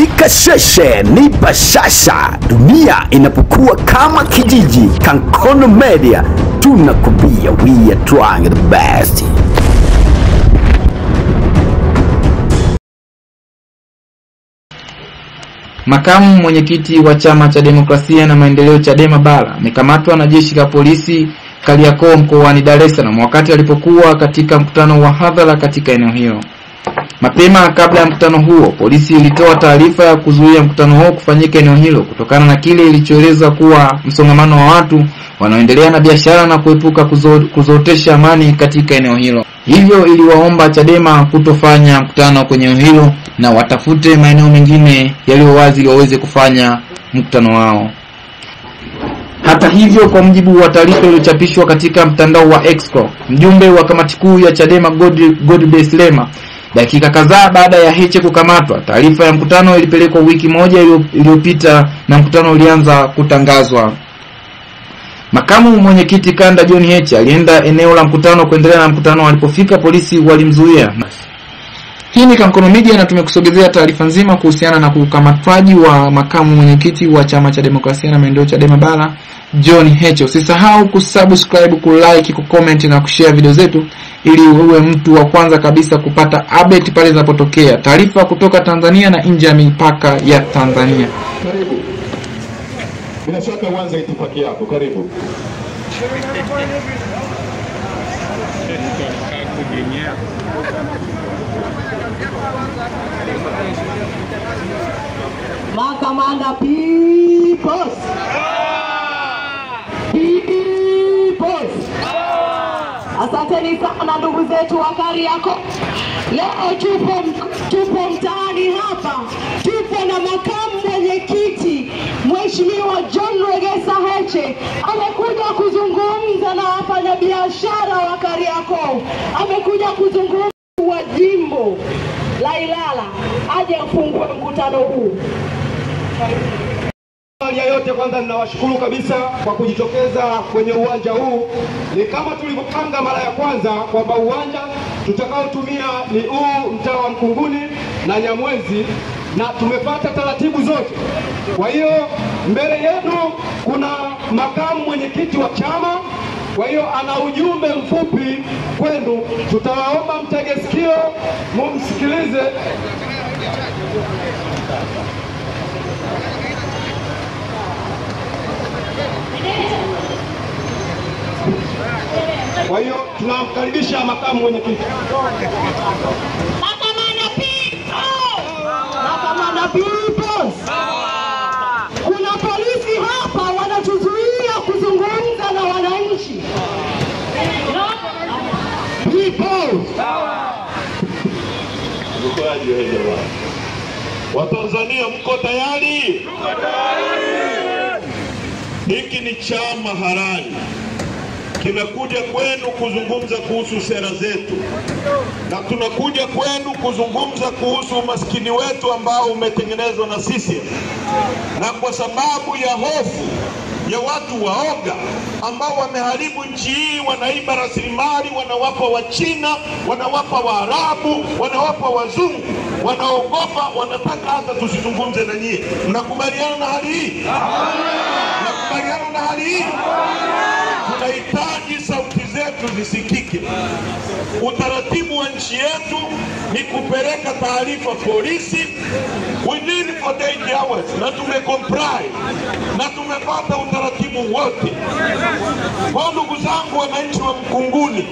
ni kasheshe, ni bashasha. Dunia inapokuwa kama kijiji, Kankono Media tunakubia, we are trying the best. Makamu mwenyekiti wa Chama cha Demokrasia na Maendeleo Chadema Bara amekamatwa na jeshi la polisi Kariakoo mkoani Dar es Salaam wakati alipokuwa katika mkutano wa hadhara katika eneo hilo. Mapema kabla ya mkutano huo, polisi ilitoa taarifa ya kuzuia mkutano huo kufanyika eneo hilo kutokana na kile ilichoeleza kuwa msongamano wa watu wanaoendelea na biashara na kuepuka kuzorotesha amani katika eneo hilo. Hivyo iliwaomba Chadema kutofanya mkutano kwenye eneo hilo na watafute maeneo mengine yaliyo wazi ili waweze kufanya mkutano wao. Hata hivyo, kwa mujibu wa taarifa iliyochapishwa katika mtandao wa X, mjumbe wa kamati kuu ya Chadema Godbless Lema, dakika kadhaa baada ya Heche kukamatwa, taarifa ya mkutano ilipelekwa wiki moja iliyopita na mkutano ulianza kutangazwa. Makamu mwenyekiti kanda John Heche alienda eneo la mkutano kuendelea na mkutano. Alipofika, polisi walimzuia. Hii ni Kankono Media na tumekusogezea taarifa nzima kuhusiana na kukamatwaji wa makamu mwenyekiti wa Chama cha Demokrasia na Maendeleo Chadema Bara John Heche. Usisahau kusubscribe, kulike, kucomment na kushare video zetu ili uwe mtu wa kwanza kabisa kupata update pale zinapotokea taarifa kutoka Tanzania na nje ya mipaka ya Tanzania. Karibu. Bila shaka uanze itifaki yako. Karibu. Makamanda peoples. Asanteni sana ndugu zetu wa Kariakoo. Leo tupo mtaani hapa. Tupo na makamu mwenyekiti Mheshimiwa John Wegesa Heche. Amekuja kuzungumza na wafanyabiashara wa Kariakoo. Amekuja kuzungumza wa jimbo la Ilala aje afungue mkutano huu. Yote kwanza ninawashukuru kabisa kwa kujitokeza kwenye uwanja huu. Ni kama tulivyopanga mara ya kwanza kwamba uwanja tutakaotumia ni huu mtaa wa Mkunguni na Nyamwezi, na tumepata taratibu zote. Kwa hiyo mbele yenu kuna makamu mwenyekiti wa chama, kwa hiyo ana ujumbe mfupi kwenu. Tutawaomba mtege sikio mumsikilize. Kwa hiyo tunamkaribisha makamu mwenyekiti. Makamanda peoples. Kuna polisi hapa wanatuzuia kuzungumza na wananchi. Peoples. Watanzania mko tayari? Hiki ni chama halali. Kimekuja kwenu kuzungumza kuhusu sera zetu, na tunakuja kwenu kuzungumza kuhusu umaskini wetu ambao umetengenezwa na sisi, na kwa sababu ya hofu ya watu waoga ambao wameharibu nchi hii, wanaiba rasilimali, wanawapa wa China, wanawapa Waarabu, wanawapa wazungu, wanaogopa, wanataka hata tusizungumze na nyie. Mnakubaliana na hali hii? Mnakubaliana na hali hii? Tunahitaji sauti zetu zisikike. Utaratibu wa nchi yetu ni kupeleka taarifa polisi within 48 hours, na tumecomply na tumepata utaratibu wote. Kwa ndugu zangu wananchi wa Mkunguni,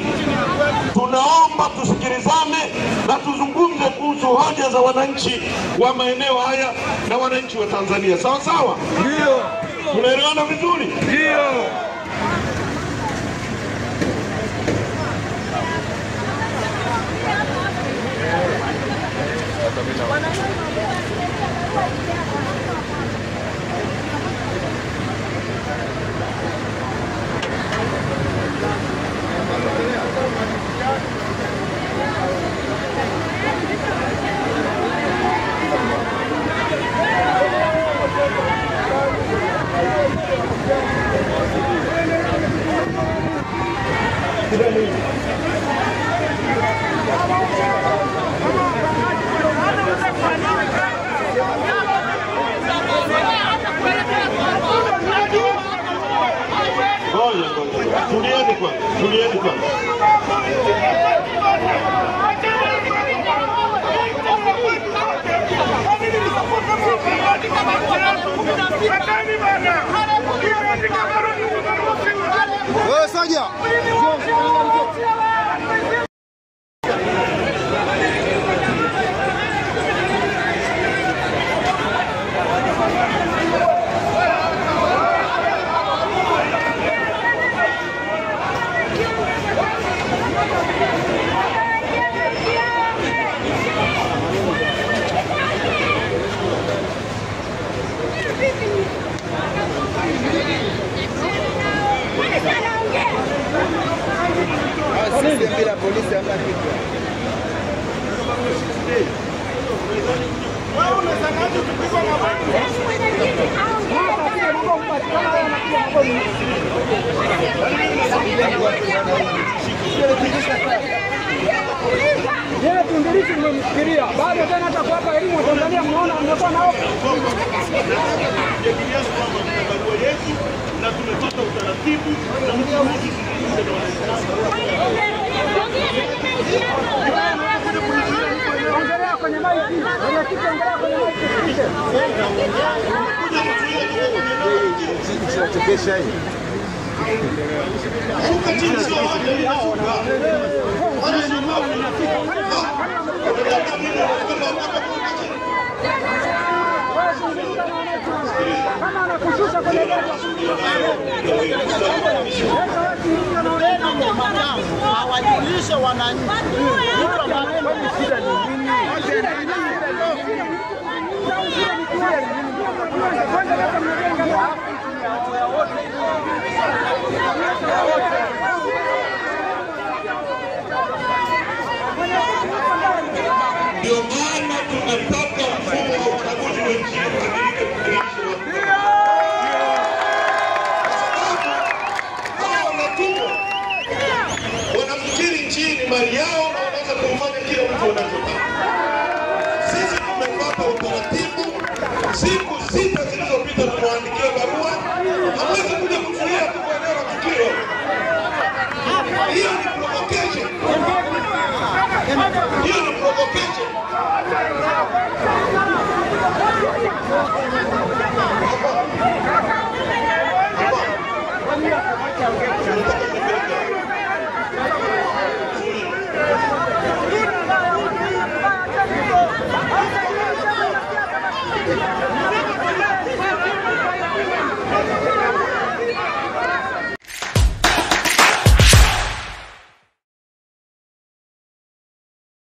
tunaomba tusikilizane na tuzungumze kuhusu hoja za wananchi wa maeneo haya na wananchi wa Tanzania. Sawa sawa? Ndio. Tunaelewana vizuri? Ndio. Tulieni kwanza. Wewe Soja. Bila polisi hapa kitu. Wewe unasemaje tupigwa na yeye tundilishi mmemfikiria. Bado tena hata kuwapa elimu wa Tanzania mnaona mmekuwa nao. Na tumepata utaratibu na mtumishi ongelea kwenye maiki. Ongelea kwenye maiki. Tunachekesha hii. shuka chini sio wote wanashuka. Kama anakushusha kwenye hawajulishe wananchi. Ndio maana tunataka mfumo wa uchaguzi wa nchi wanafikiri nchini mali yao na wanaweza kufanya kila mtu wanachotaka. Sisi tumepata utaratibu, siku 6 zilizopita tumewaandikia barua, hamwezi kuja kuzuia tu kwa eneo la tukio. Hiyo ni provocation. Hiyo ni provocation. Yeah.